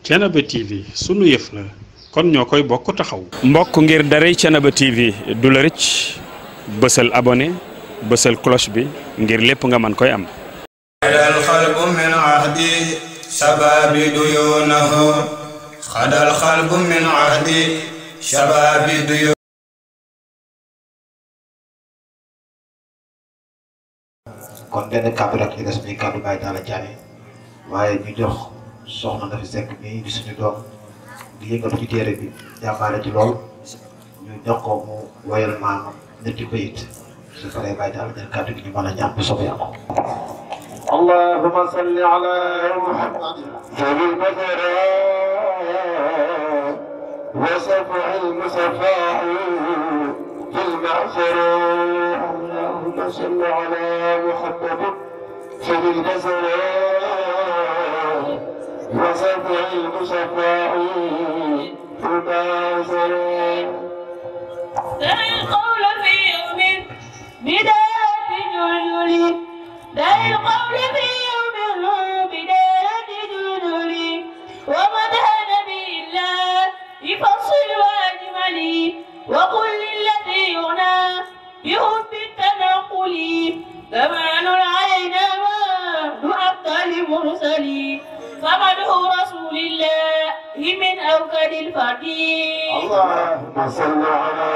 Thiénaba TV sunu yëf la kon ñoo koy bokk taxaw. mbokk ngir daray Thiénaba TV du la rëcc bësal abonné bësal cloche bi ngir lépp nga mën koy am. xadal xalbu min ahdi shababi duyunahu xadal xalbu min ahdi shababi duyunahu. kon benn kàddu rek li des muy kàddu Baye Talla Diané waaye ñu jox soxna Nafi Seck mi di suñu doom di yëngatu ci téere bi jàmbaare ci lool ñu jox ko mu woyal maamam ñetti bayit su paree Baye Talla jël kàddu gi ñu mën a ñaan bu soobee yàlla. اللهم صل على محمد ذوي البصر وصفع المصفى في المعصر. اللهم صل على محمد ذوي البصر وصفع المصفى في المعصر. دع القول في يوم بداية جلولي دع القول في يوم بداية جلولي ومدح نبي الله يفصل واجملي وقل للذي يغنى بحب التنقل كمان علينا ما أفضل مرسلي فمدح رسول الله من أوكد الفقير. اللهم صل على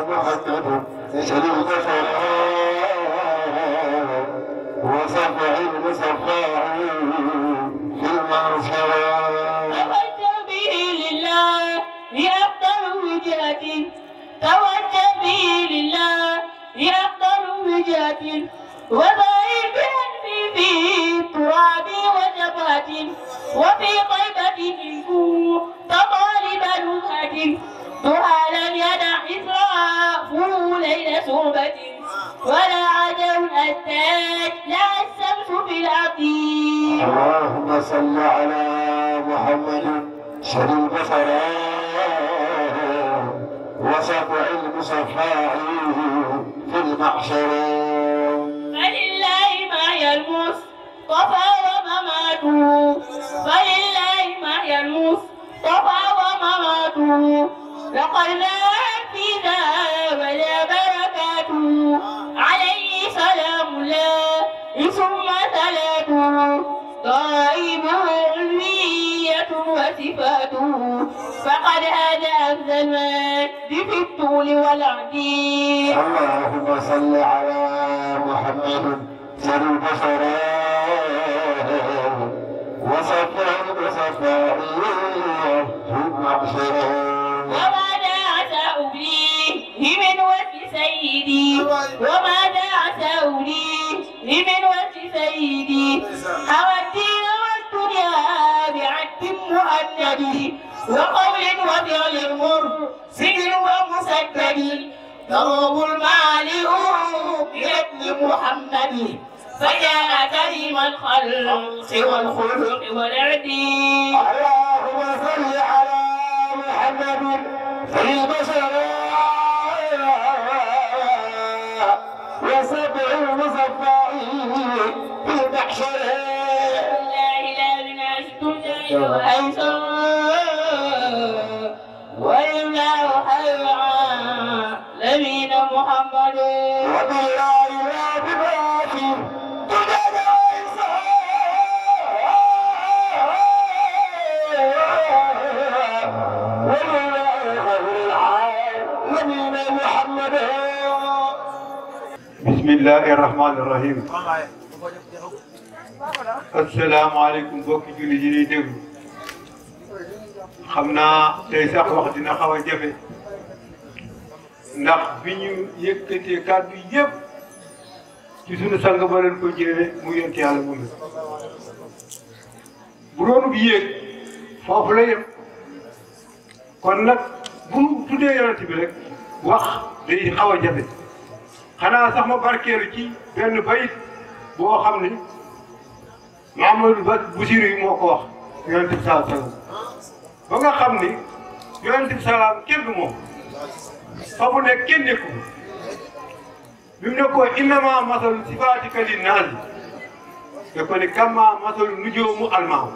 محمد سيد البشر وصفع المصفى في المعصر. توجه به لله لأفضل وجهة توجه به لله لأفضل وجهة وضعيف بأنفي في التراب وجبهة وفي طيبة منه تطالب نزهة ضحى لم يدع إسرافه ليل صحبة ولا عدو الأستاذ لا الشمس في العقيم. اللهم صل على محمد سيد البشر وصفع المصفى في المحشر. فلله ما المصطفى ومماته فلله ما المصطفى ومماته لقد نعت في ذا ولا بركاته عليه سلام الله ثم صلاته طائبه علمية وصفاته فقد هذا أفضل ما في الطول والعديد. اللهم صل على محمد سيد البشر وصفع المصفى في المحشر. وماذا عسى أبليه من وجه سيدي وماذا عسى أبليه من وجه سيدي هوى الدين والدنيا بعد مؤدب وقول وفعل مرسل ومسدد ضرب المالئ بابن محمد فجاء كريم الخلق والخلق والعدي. اللهم صل على محمد في البشر وسبع المصفى في المحشر. لا إله إلا أنت وأيسر وإله العالمين محمد وبالله لا بباقي تجد عيسى ولله غير العالمين محمد. بسم الله الرحمن الرحيم. السلام عليكم بوكي جولي جي دéglu xam naa tey sax wax dina xaw a jafe ndax bi ñu yëkkatee kàddu yëpp ci sunu sang ba leen ko jëlee mu yonent yàlla moom bu doon bi yéeg foofu la yem kon nag bu nu tuddee yonent bi rek wax day xaw a jafe xanaa sax ma barkeelu ci benn bayit boo xam ni Mamadou Boussirou yi moo ko wax yonent bi saa salaam ba nga xam ni yonent bi salaam kenn du moom fa mu nekk kenn nekku bi mu ne ko innama masalu sifaatika linnaasi da ko ni kama masalu nujoomu almaaw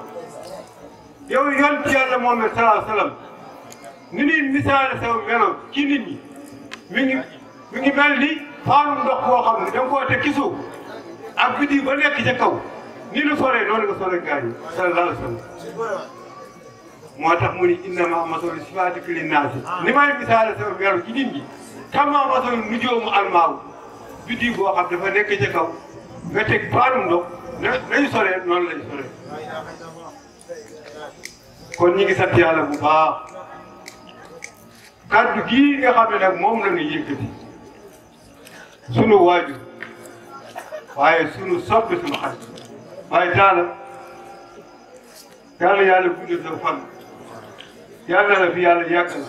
yow yonent yàlla Muhammad sallallahu alayhi wa sallam ni ñuy misaale sa melo ci nit ñi mi ngi mel ni faanu ndox boo xam ne da nga koo teg ci suuf ak biti ba nekk ca kaw ni lu soree noonu nga soree gaañ sallallahu alayhi wa sallam moo tax mu ni innama masalu sifaatikum linnaasi ni may misaale sa melo ci nit ñi kama masalu nujoomu almaaw biti boo xam dafa nekk ca kaw nga teg faanu ndox nañu soree noonu lañu soree kon ñi ngi sant yàlla bu baax kaddu gii nga xam ne nag moom la ñuy yëkkati sunu waajur waaye sunu soppi sunu xarit waaye daala yàlla guddal sa fan yàlla la fi yàlla yàggal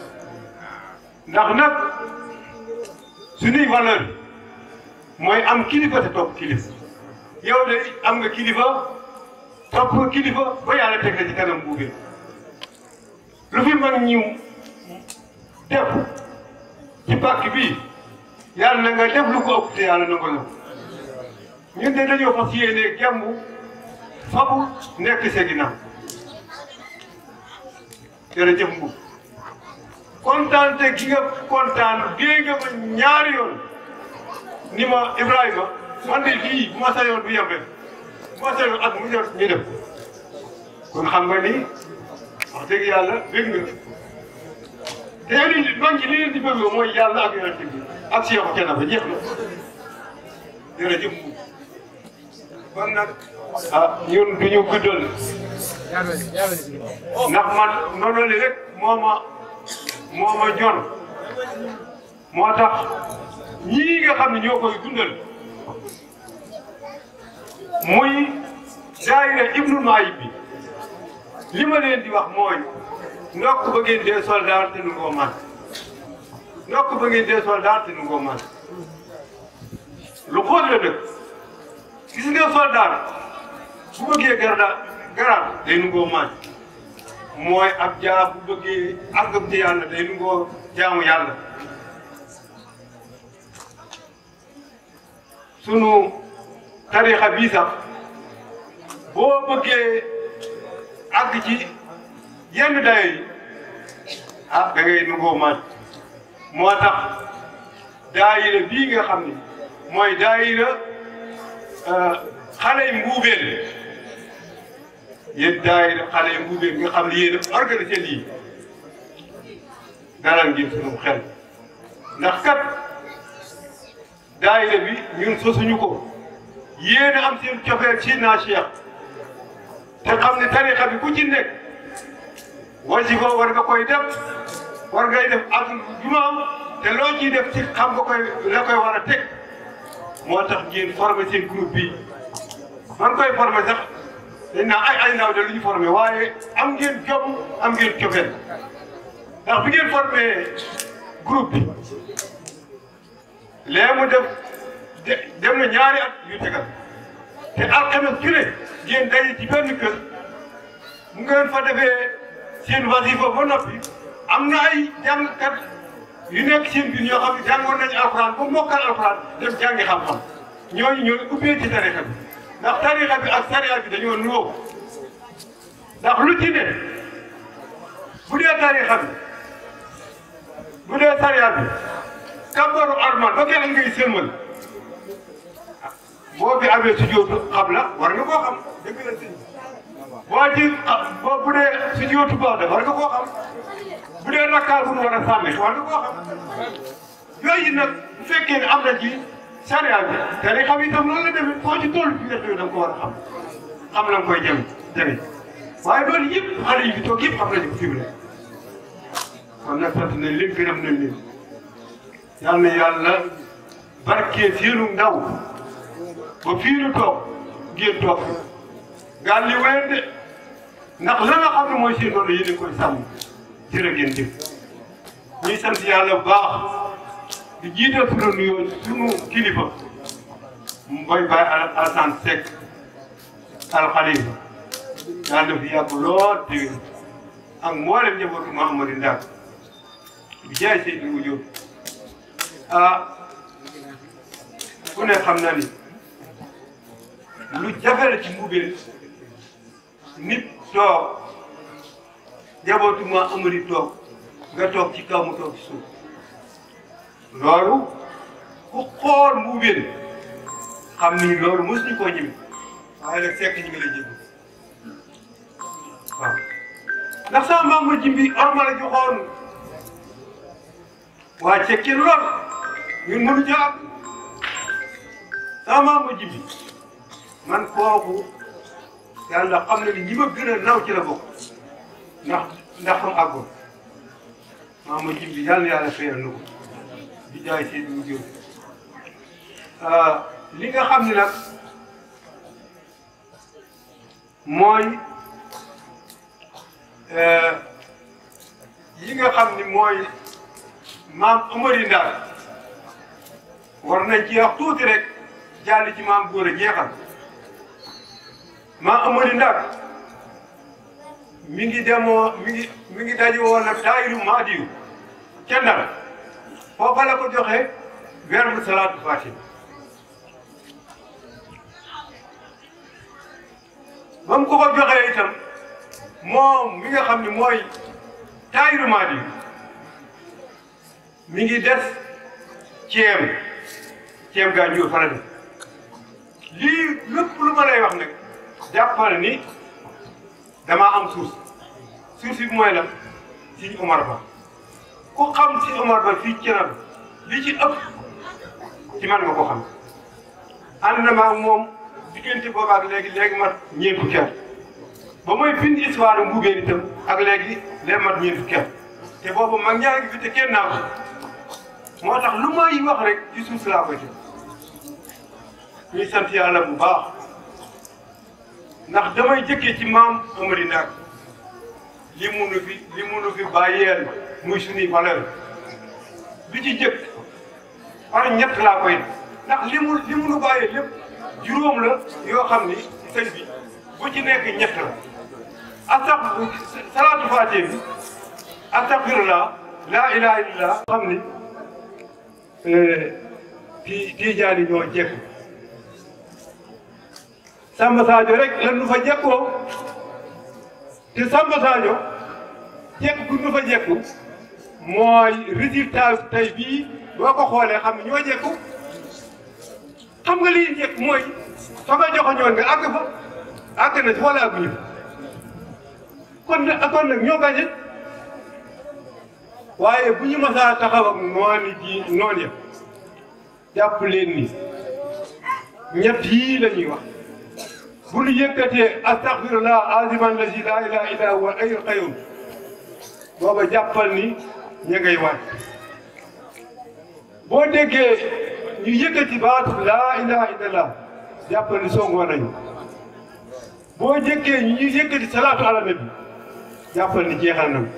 ndax nag sunuy valeur mooy am kilifa te topp kilifa yow de am nga kilifa topp nga kilifa ba yàlla teg la ci kanam buubee lu fi mag ñiw def ci pàkk bi yàlla na nga def lu ko ëpp te yàlla na ko la ñun de dañoo fas yéene gemb fabu nekk sa ginnaaw jërëjëf Mbow kontaan te gi nga kontaan dégg nga ma ñaari yoon ni ma Ibrahima man de lii bu ma sañoon du yem rek bu ma sañoon at mu ñor ñu def kon xam nga ni wax dëgg yàlla bëgg nga te yow li mag ñi li leen di bëgg mooy yàlla ak yonent bi ak Cheikh Thiénaba jeex na jërëjëf Mbow kon nag ñun du ñu guddal ndax man noonu li rek moo ma jon moo tax ñii nga xam ne ñoo koy dundal muy daayira Ibnul Maayib bi li ma leen di wax mooy ndokk ba ngeen dee soldat te nu ngoo man ndokk ba ngeen dee soldat te nu ngoo man lu xóot la nag gis nga soldat bu bëggee garaat day nu ngoo man mooy ab jaa bu bëggee àggam ci yàlla day nu ngoo jaamu yàlla sunu tarixa bii sax boo bëggee àgg ci yenn dayo yi da ngay nungoo man moo tax daayira bii nga xam ne mooy daayira xale yi mbuubeen yéen daayira xale yi mbuubeen nga xam ne yéen a organisé lii dalal ngeen sunu xel ndax kat daayira bi ñun sosuñu ko yéen a am seen cofeel ci naa Cheikh te xam ne tarixa bi ku ci nekk wasifa war nga koy def war ngay def ak jumaam te loo ciy def ci xam nga koy war a teg moo tax ngeen formé seen groupe bi man koy formé sax dañ naa ay ndaw de lu ñu formé waaye am ngeen jom am ngeen cofeel ndax bi ngeen formé groupe bi léegi mu dem na ñaari at yu tegal te alxames ju ne ngeen daje ci benn kër mu ngeen fa defee seen wasifa ba noppi am na ay jàngkat yu nekk seen biir ñoo xam ne jàngoon nañu alxuraan ba mokkal alxuraan dem jàngi xam-xam ñooñu ñooy ubbee ci tarixa bi ndax tarixa bi ak sariya bi dañoo nuroo ndax lu ci ne bu dee tarixa bi bu dee sariya bi kabaru armal ba kenn ngay sëlmal boo fi amee sujjóotu xabla war nga koo xam dëgg la si boo ci bu dee sujjóotu baax war nga koo xam bu dee rakkaat bu war a sànni war nga koo xam yooyu nag bu fekkee ne am na ci sariya bi te li xam itam loolu la demee foo ci toll fi nga da nga ko war a xam la nga koy jëme waaye loolu yëpp xale yi fi toog yëpp xam nañu ko fi mu ne kon nag sant nañ leen gërëm nañ leen yal na yàlla barkee seenu ndaw ba fii nu toog ngeen toog fi gaal li wéen de ndax la nga xam ne mooy seen loolu yéen a koy sàmm jërë ngeen jëf ñuy sant yàlla bu baax di jiital sunu nuyoo sunu kilifa mooy Baye Alassane Seck alxalifa yàlla na fi yàgg lool te ak mboolem njabootu Mouhamadou Ndak bi jaay Seydou Ndiou Diop ku ne xam na ni lu jafe la ci Mboubeen nit toog njabootu ma amari toog nga toog ci kaw mu toog ci suuf loolu ku xool Mbuubeen xam ni loolu mosuñu koo ñeme waaye nag fekk ñu ngi lay jéggi waaw ndax sama maam ma jimbi orma la joxoon waa cekkeen lool ñun mënu jaar sama maam ma jimbi man kooku yàlla xam na ni ñi ma gën a naw ci la bokk ndax xam àggoon maam ma jimbi yàlla na yàlla fayal na ko di jaay seen mu jëw li nga xam ne nag mooy yi nga xam ni mooy maam Amari Ndaak war nañ ci wax tuuti rek jàll ci maam góor a jeexal maam Amari Ndaak mi ngi demoo mi ngi daje woon nag daayiru Maadiyu ca Ndar foofa la ko joxe verbe salaatu faatiha ba mu ko ko joxee itam moom mi nga xam ne mooy daayiru Maadiyu mi ngi des ceeb gànjoor fa la def lii lépp lu ma lay wax nag jàppal ni damaa am source bi mooy lan Sëñ Omar Ba ku xam Sëñ Omar Ba fii ci Thiénaba li ci ëpp ci man nga ko xam ànd na maa moom diggante boobu ak léegi mat ñeent fukki at ba mooy bind histoire Mbuubeen itam ak léegi mat ñeent fukki at te boobu mag ñaa ngi fi te kenn naa ko moo tax lu may wax rek ci suuf laa koy def ñuy sant yàlla bu baax ndax damay jëkkee ci maam Amari Ndaak li munu fi bàyyeel muy suñuy valeur bi ci jëkk par ñett laa koy ndax li munu bàyyee lépp juróom la yoo xam ni sëñ bi bu ci nekk ñett la salaatu faatiha bi astaghfirullah laa ilaaha illallah xam ni Tijaani ñoo jekku Samba Sadio rek lan nu fa jekkoo te Samba Sadio jekk gu nu fa jekku mooy résultat tey bii boo ko xoolee xam ne ñoo jekku xam nga lii jekk mooy fa nga joxoñoon nga àgg fa àgg na si wala àgguñu kon nag ñoo gañe waaye bu ñu masaa taxaw ak noon ya jàpp leen ni ñett yii la ñuy wax bu ñu yëkkatee astaghfirullah aziman lazi la ilaha illa huwa hayyul qayyum booba jàppal ni ña ngay waaj boo déggee ñu yëkkati baatu laa ilaha illallah jàppal ni songoo nañu boo jékkee ñu yëkkati salaatu ala nabi jàppal ni jeexal nañu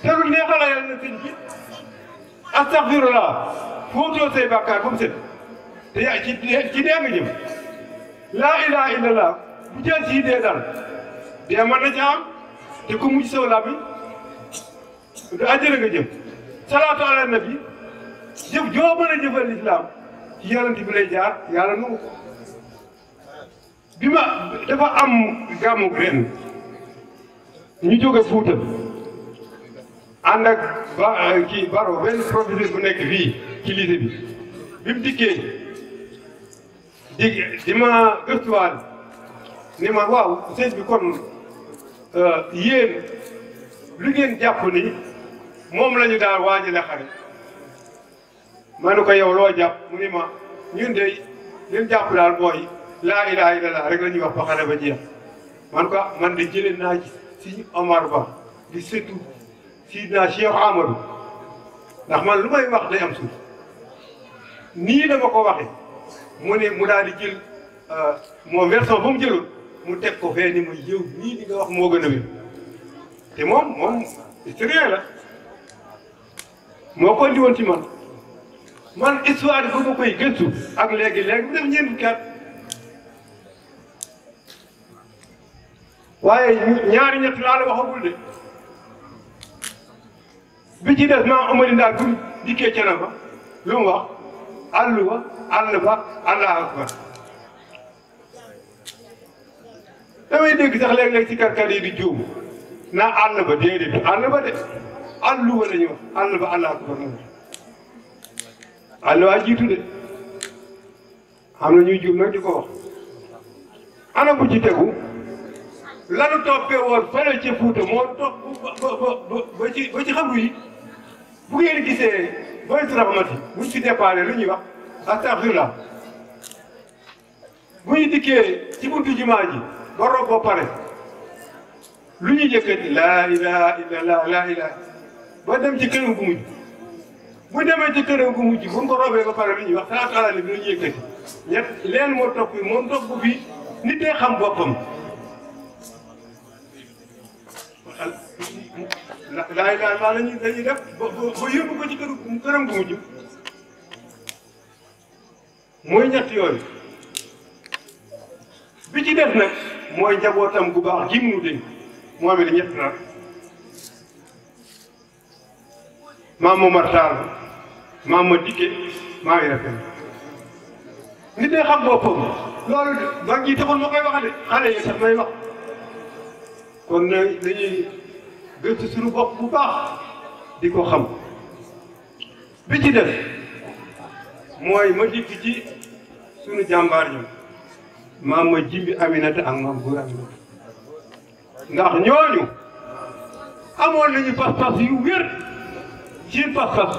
te lu neexal yàlla na sëñ bi astaghfirullah footoo say bàkkaar ba mu set te yaa ci dee nga jëm laa ilaha illallah bu jël si dee dal dee mën na ca am te ku mujj saw laa bi du àjjana nga jëm salaatu ala nabi jëf joo mën a jëfal lislaam ci yonent bi lay jaar yàlla nangu ko bi ma dafa am gàmmu ren ñu jóge Fuuta ànd ak Baro benn professeur bu nekk fii ci lycée bi mu dikkee di ma gëstuwaat ni ma waaw sëñ bi kon yéen lu ngeen jàpp ni moom la ñu daal waajale xare ma ne ko yow loo jàpp mu ni ma ñun de leen jàpp daal mooy laa ilaha illallah rek la ñuy wax ba xare ba jeex man de jëlee naa ci Sëñ Omar Ba di sëtu Sidna Cheikh Amadou ndax man lu may wax day am suuf nii la ma ko waxee mu daal di jël moo version ba mu jëloon mu teg ko fee ni ma yow nii li nga wax moo gën a wér te moom historien la moo ko indi woon ci man histoire ba ma koy gëstu ak léegi mu def ñeent fukki at waaye ñaari ñett laa la waxagul de bi ci des maam Amari Ndaak bu dikkee Thiénaba lu mu wax àll ba Allahu akbar damay dégg sax léeg-léeg ci karkar yi di juum naa àll ba déedéet àll ba de àllu ba la ñuy wax àll ba àllaa ko moom àll waa jiitu de am na ñuy jub nag di ko wax ana bu ci tegu lanu toppee woon fële ca Fuuta moo topp ba ci xabru yi bu ngeen gisee Baytu Rahmati buñ fi déparé lu ñuy wax astaghfirullah bu ñu dikkee ci buntu jumaa ji ba rob ba pare lu ñuy yëkkati laa ilaha illallah laa ilaha ba dem ci këram gu mujj bu demee ci këram gu mujj bu ñu ko robee ba pare lu ñuy wax salaatu ala nabi lu ñuy yëkkati ñett leen moo topp moom topp bi nit day xam boppam laa ilaha illallah dañuy def ba yóbbu ko ci këram gu mujj mooy ñett yooyu bi ci def nag mooy njabootam gu baax ji mu dénk moo amee ñett nag maam Momar Tall maam ma dikke maa ngi rafet nit day xam boppam loolu ba ngi taxoon ma koy wax de xale yi sax may wax kon dañuy gëstu suñu bopp bu baax di ko xam bi ci def mooy ma dikk ci suñu jàmbaar ñoom maam ma jimbi Aminata ak maam Góor Aminata ndax ñooñu amoon nañu pas-pas yu wér ci pas-pas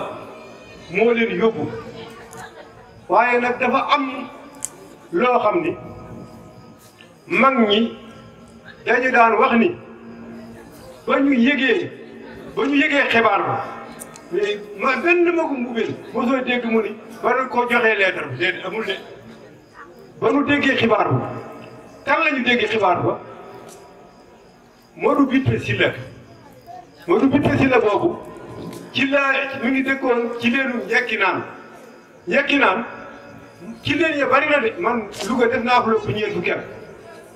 moo leen yóbbu waaye nag dafa am loo xam ni mag ñi dañu daan wax ni ba ñu yëgee xibaar ba mais ma benn magum mbubeel mosoo dégg mu ni ba nu ko joxee lettre bi déedéet amul de ba nu déggee xibaar ba kan la ñu déggee xibaar ba Modou Bitte Sylla boobu ci la mi ngi dëkkoon ci leenu njekki naan ci leen ya bari na de man Louga def naa ko lépp ñeent fukki at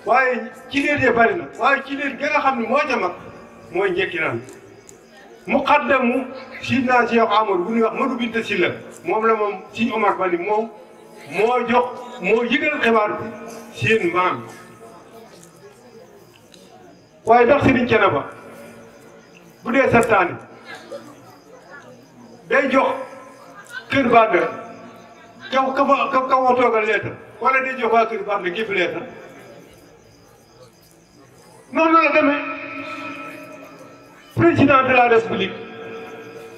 waaye ci leen ya bari na waaye ci leen ga nga xam ne moo ca mag mooy njekki naan muqaddamu sidna Cheikh Amadou bu ñuy wax Modou Bitte Sylla moom la moom Sëñ Omar Ba ni moom moo yëgal xibaar bi seen maam waaye ndax Sëriñ Thiénaba bu dee sartaani day jox kër Banda ka wa toogal leetar wala day jox waa kër Banda gépp leetar noonu la demee président de la république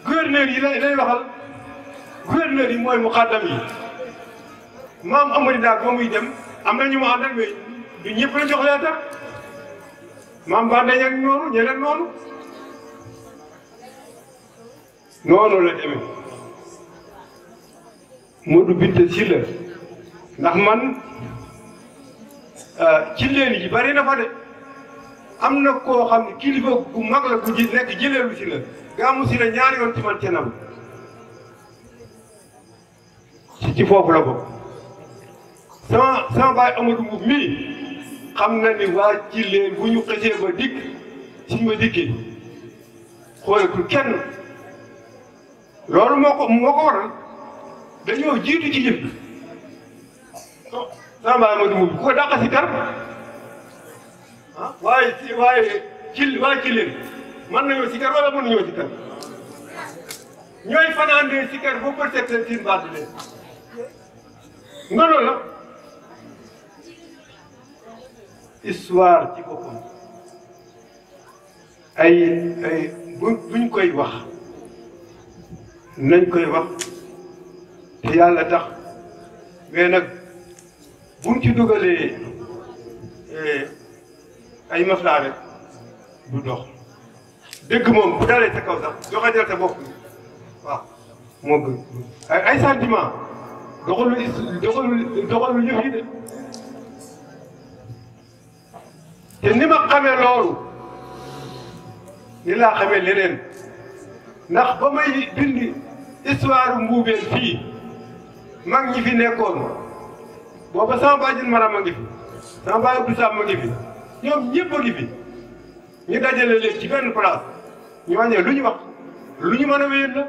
gouverneur yi lay waxal gouverneur yi mooy muqaddam yi maam Amady Ndaak ba muy dem am na ñu ma àndal mais du ñëpp la jox leetar maam Banda ñag noonu ñeneen noonu la demee Modou Bitte Sylla ndax man ci leen yi bari na fa de am na koo xam ne kilifa gu mag la ku ji nekk jëleelu si la gaamu si la ñaari yoon ci man Thiénaba ci foofu la bokk sama baay Amadou Mboub mii xam na ni waa ci leen bu ñu xësee ba dikk suñ ma dikkee xoolatul kenn loolu moo ko waral dañoo jiitu ci yëpp sama baay Amadou Mboub ku ko dàq si kar waaye ci leen mën nañoo si kar wala mënuñoo si kar ñooy fanaandee si kar ba peut-être seen baat leen noonu la histoire ci boppam buñ koy wax nañ koy wax te yàlla tax mais nag buñ ci dugalee ay maslaa rek du dox dëgg moom bu dalee sa kaw sax joxajal sa bopp waaw moo gën ay sentiment doxalu yëf yi de te ni ma xamee loolu ni laa xamee leneen ndax ba may bind histoire Mbuubeen fii mag ñi fi nekkoon booba sama bàjjen Maram a ngi fi sama baay Abdou Sam a ngi fi ñoom ñëpp a ngi fi ñu dajale leen ci benn place ñu wàññee lu ñu wax lu ñu mën a wéyal la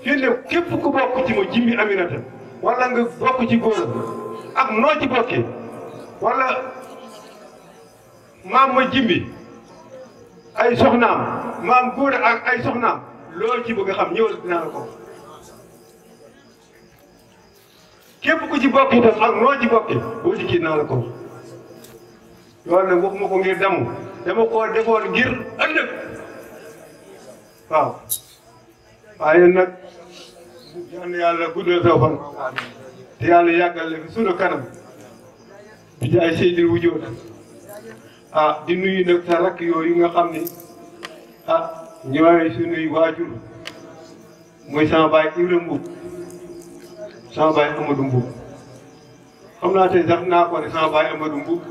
fii ne képp ku bokk ci ma jimbi Aminata wala nga bokk ci góor ak noo ci bokkee wala maam ma jimbi ay soxnaam maam góor ak ay soxnaam loo ci bëgg a xam ñëwal dinaa la ko képp ku ci bokk itam ak noo ci bokki boo ci kii naa la ko loolu nag waxuma ko ngir damu dama koo defoon ngir ëllëg waaw waaye nag yal na yàlla guddal sa fan te yàlla yàggal la fi sunu kanam bi jaay seydil wujood di nuyu nag sa rakk yooyu nga xam ni ñooy sunuy waajur mooy sama baay Ibra Mbuub sama baay Amadou Mbuub xam naa tey sax naa ko ne sama baay Amadou Mbuub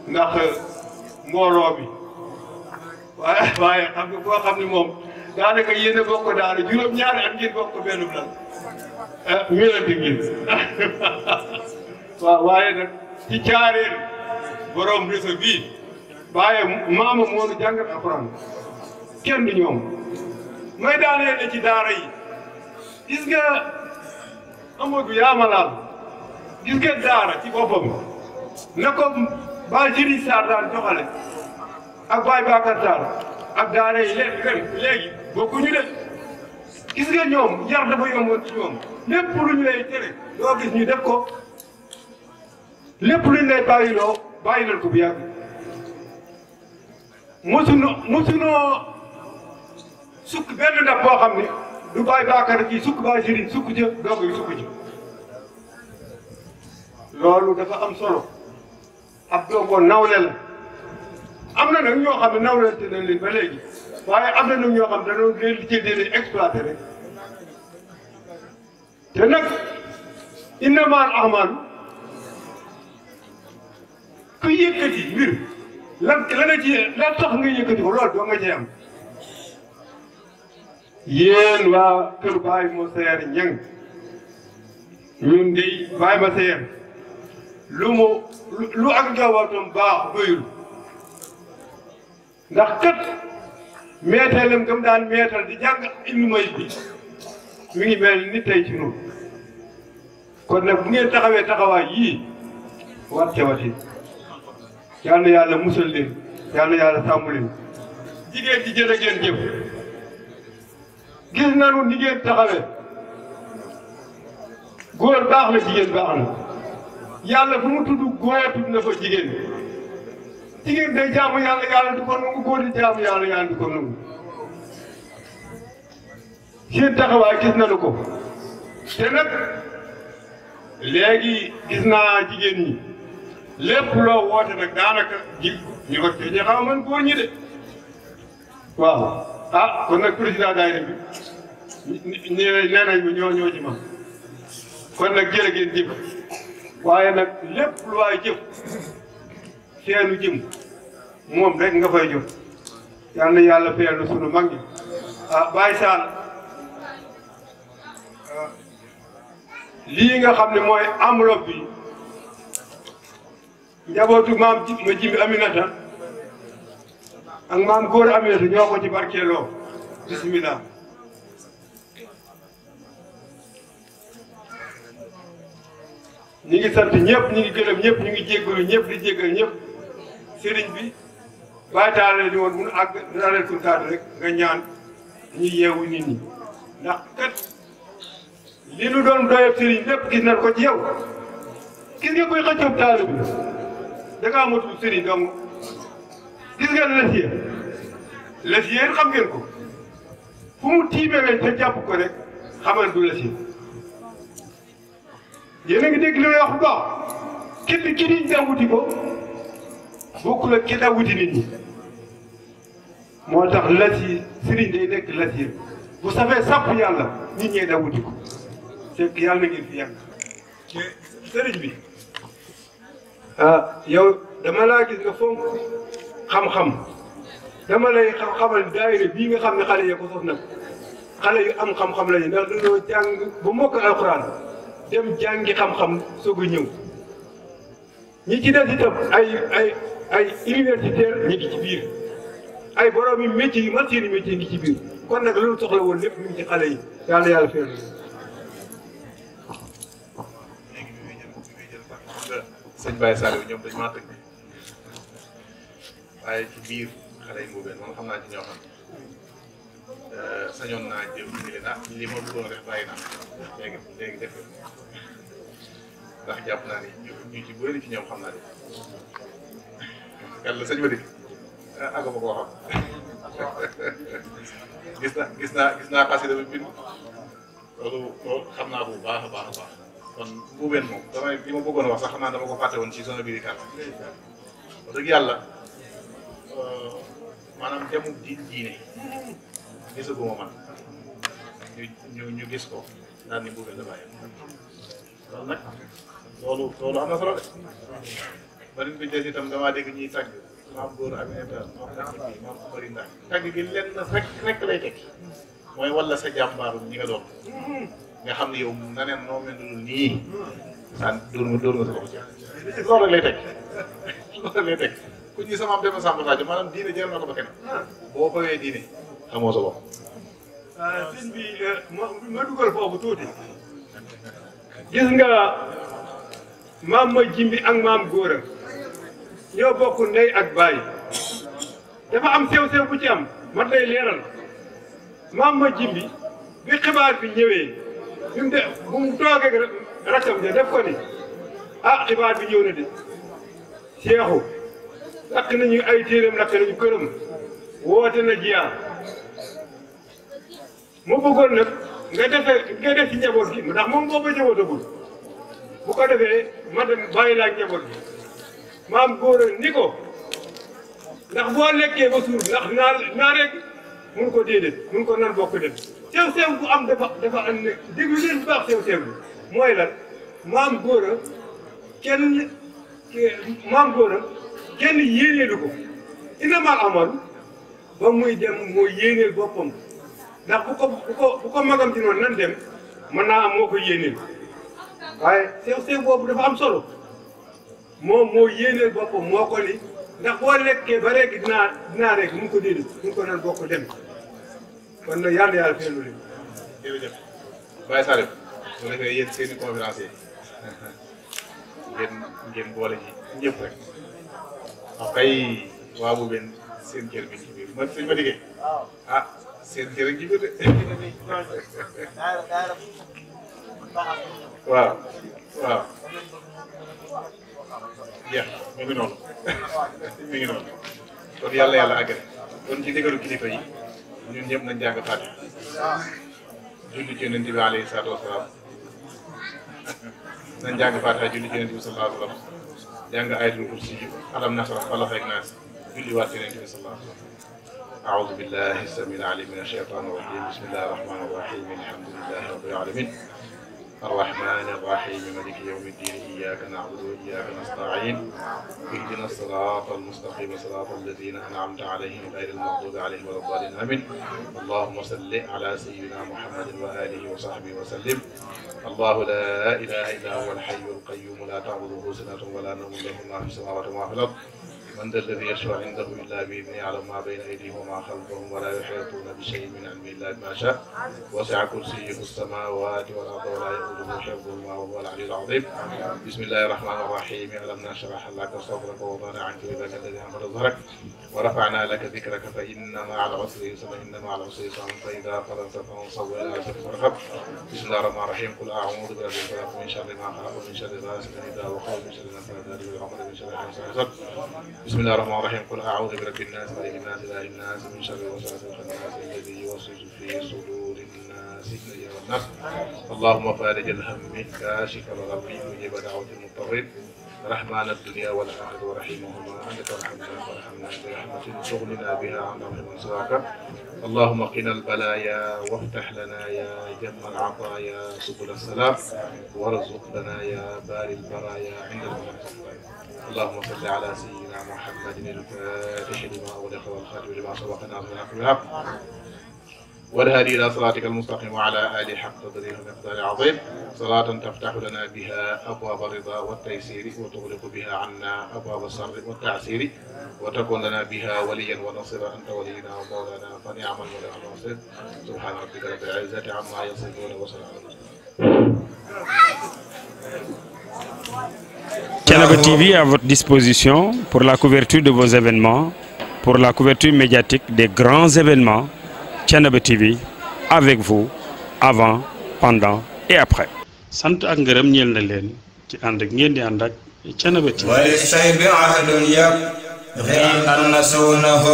ndax mbooloo bi waaye xam nga koo xam ne moom daanaka yéen a bokk daal juróom-ñaari at ngeen bokk benn lan miinante ngeen waaw waaye nag ci caareen borom réseau bii waaye maama moo nu jàngal alxuraan kenn du ñoom may daaneel ne ci daara yi gis nga Amadou yaa ma laal gis nga daara ci boppam na ko Baay Sëriñ Sarr daan joxale ak Baay Bakar Sarr ak daara yi léegi bokkuñu de gis nga ñoom yar dafa yomboon ci ñoom lépp lu ñu lay tere doo gis ñu def ko lépp lu ñu lay bàyyiloo bàyyi nañ ko bu yàgg mosunoo sukk benn ndab boo xam ne du Baay Bakar kii sukk Baay Sëriñ sukk ca doog yi sukk ci loolu dafa am solo ab doogoo nawle la am na nag ñoo xam ne nawlente nañ leen ba léegi waaye am na nag ñoo xam ne dañoo leen di jël leen exploité rek te nag innamal a'maalu ku yëkkati mbir la tax nga yëkkati ko loolu doo nga cee am yéen waa kër Baay moo seer ñang ñun dey Baay ma seer lu ak njabootam baax doyul ndax kat meeteelam gam daan meetal di jàng ilmu may bi mi ngi mel ni tey ci noonu kon nag bu ngeen taxawee taxawaay yii wàcce wati yal na yàlla musal leen yal na yàlla sàmm leen jigéen ci jërë ngeen jëf gis nañu ni ngeen taxawee góor baax na jigéen baax na yàlla fu mu tudd góor tudd na fa jigéen jigéen day jaamu yàlla yàlla du ko nangu góor di jaamu yàlla yàlla du ko nangu seen taxawaay gis nañu ko te nag léegi gis naa jigéen ñi lépp loo woote nag daanaka ji ñu ko te ñu xaw man góor ñi de waaw kon nag président daayira bi nee nañ ma ñoo ci man kon nag jërë ngeen jëf waaye nag lépp lu waay jëf feelu jëm moom rek nga fay jëf yal na yàlla feelu sunu mag ñi Baye Sall lii nga xam ne mooy enveloppe bi njabootu maam ma jimbi Aminata ak maam góor Aminata ñoo ko ci barkeeloo bismillah ñi ngi sant ñëpp ñi ngi gërëm ñëpp ñu ngi jéggalu ñëpp di jéggal ñëpp sëriñ bi bàyyi taale ni woon mun àgg daaneel suñu kàddu rek nga ñaan ñu yeewu nit ñi ndax kat li nu doon doyab sëriñ lépp gis nañ ko ci yow gis nga koy xëccoob taal bi da ngaa matul sëriñ donc gis nga lesier xam ngeen ko fu mu tiimee weñ te jàpp ko rek xamal du lesier yéen a ngi dégg li may wax bu baax képp ki di daw wuti ko bokkul ak ki daw wuti nit ñi moo tax lesier sëriñ day nekk lesier bu safee sàpp yàlla nit ñee daw wuti ko c'est que yàlla na ngeen fi yàgg sëriñ bi yow dama laa gis nga fonk xam-xam dama lay xamal daayira bii nga xam ne xale ya ko sos nag xale yu am xam-xam lañu ndax dañoo jàng ba mokk alxuraan dem jàngi xam-xam soog a ñëw ñi ci des itam ay universitaire ñi ngi ci biir ay borom yi métier yu matière yu métier ngi ci biir kon nag loolu soxla woon lépp mu ngi ci xale yi yàlla yàlla feer sëñ Baye Saliou ñoom dañ maa tëj waaye ci biir xale yi mbuubeen moom xam naa ci ñoo xam sañoon naa jëm ci leen li ma bëggoon def bàyyi naa léegi def ndax jàpp naa ni ñu ci bëri ci ñoom xam naa de kan la sëñ ma dégg àgg ma koo xam gis naa xasida bi bind loolu xam naa ko bu baax a baax kon mbuubeen moom damay li ma bëggoon a wax sax xam naa dama ko fàtte woon ci zone bi di kàlla wax dëgg yàlla maanaam demul diine gisaguma man ñu gis ko daal ni mbuubeen la bàyyi loolu nag loolu am na solo de bari bi des itam damaa dégg ñuy tàgg maam góor ak inter maam bëri ndax tàgg gi lenn rek lay tekki mooy wala sa jàmbaaru ñi nga doon nga xam ne yow na neen noo mel nii daan dóor nga sa bopp loolu rek lay tekki loolu rek lay tekki ku ñi sama am dem Samba Sadio maanaam diine jëral na ko ba kenn boo xoolee diine xamoo sa bopp. sëñ bi ma dugal foofu tuuti gis nga maam ma jimbi ak maam góora ñoo bokk ndey ak baay dafa am sew-sew bu ci am man lay leeral maam ma jimbi bi xibaar bi ñëwee bu mu toogee rakkam ja def ko ni xibaar bi ñëw na de seexu lakk nañu ay téeram lakk nañu këram woote na jiyaar mu bëggoon nag nga def ci njaboot gi ndax moom booba njabootagul bu ko defee ma dem bàyyi laa njaboot gi maam góor ni ko ndax boo lekkee ba suur ndax naa rek mun ko déedéet mun ko nan bokk dem sew-sew bu am dafa am ne déglu leen bu baax sew-sew bi mooy lan maam góor kenn yéeneelu ko innamal amalu ba muy dem moo yéeneel boppam ndax bu ko magam ci noonu nan dem mën naa am moo ko yéeneel waaye sew boobu dafa am solo moom moo yéeneel boppam moo ko ni ndax boo lekkee ba rek dinaa rek mun ko déedéet mun ko nan bokk dem kon nag yàlla feelu leen. jërëjëf Baye Salif su ko defee yéen seen i conférence ngeen boole ci ñëpp rek wax kay waa bu benn seen cër bi ci biir man suñ ma diggee seen cër ci biir de waaw jeex mi ngi noonu kon yàlla àggale kon ci ndigalu kilifa yi ñun ñëpp nañ jàng Faatiha julli ci Yonent bi alayhi salaatu wasalaam nañ jàng Faatiha julli ci Yonent bi sallallahu alayhi wa sallam jàng ayatul kursi alam nasrah falaq ak naas julli waat ci Yonent bi sallallahu alayhi wa sallam أعوذ بالله السميع العليم من الشيطان الرجيم بسم الله الرحمن الرحيم الحمد لله رب العالمين الرحمن الرحيم مالك يوم الدين إياك نعبد وإياك نستعين اهدنا الصراط المستقيم صراط الذين أنعمت عليهم غير المغضوب عليهم ولا الضالين آمين اللهم صل على سيدنا محمد وآله وصحبه وسلم الله لا إله إلا هو الحي القيوم لا تأخذه سنة ولا نوم له ما في السماوات وما في الأرض من ذا الذي يشفع عنده إلا بإذنه يعلم ما بين أيديهم وما خلفهم ولا يحيطون بشيء من علمه إلا بما شاء وسع كرسيه السماوات والأرض ولا يؤوده حفظهما وهو العلي العظيم بسم الله الرحمن الرحيم ألم نشرح لك صدرك ووضعنا عنك وذاك الذي أنقض ظهرك ورفعنا لك ذكرك فإن مع العسر يسرا إن مع العسر يسرا فإذا فرغت فانصب إلى ربك فارغب بسم الله الرحمن الرحيم قل أعوذ برب الفلق من شر ما خلق ومن شر غاسق إذا وقب من شر النفاثات في العقد من شر حاسد بسم الله الرحمن الرحيم قل أعوذ برب الناس ملك الناس إله الناس من شر الوسواس الخناس الذي يوسوس في صدور الناس والناس اللهم فارج الهم كاشف الغم مجيب دعوة المضطرين رحمن الدنيا والآخرة ورحيمهما أنت ورحمنا برحمة تغننا بها عن رحم سواك اللهم قنا البلايا وافتح لنا يا جم العطايا سبل السلام وارزق لنا يا باري البرايا عند الموت اللهم صل على سيدنا محمد الفاتح لما أغلق والخاتم لما سبق ناصر الحق والهادي إلى صراطك المستقيم وعلى آله حق قدره ومقداره العظيم صلاة تفتح لنا بها أبواب الرضا والتيسير وتغلق بها عنا أبواب الشر والتعسير وتكون لنا بها وليا ونصيرا أنت ولينا ومولانا فنعم المولى والنصير سبحان ربك رب العزة عما يصفون وسلام على Thiénaba TV à votre disposition pour la couverture de vos événements pour la couverture médiatique des grands événements Thiénaba TV avec vous avant, pendant et après. sant ak ngërëm ñeel na leen ci ànd ak ngeen di ànd ak Thiénaba TV. وللشيب عهد يبغي أن نسونه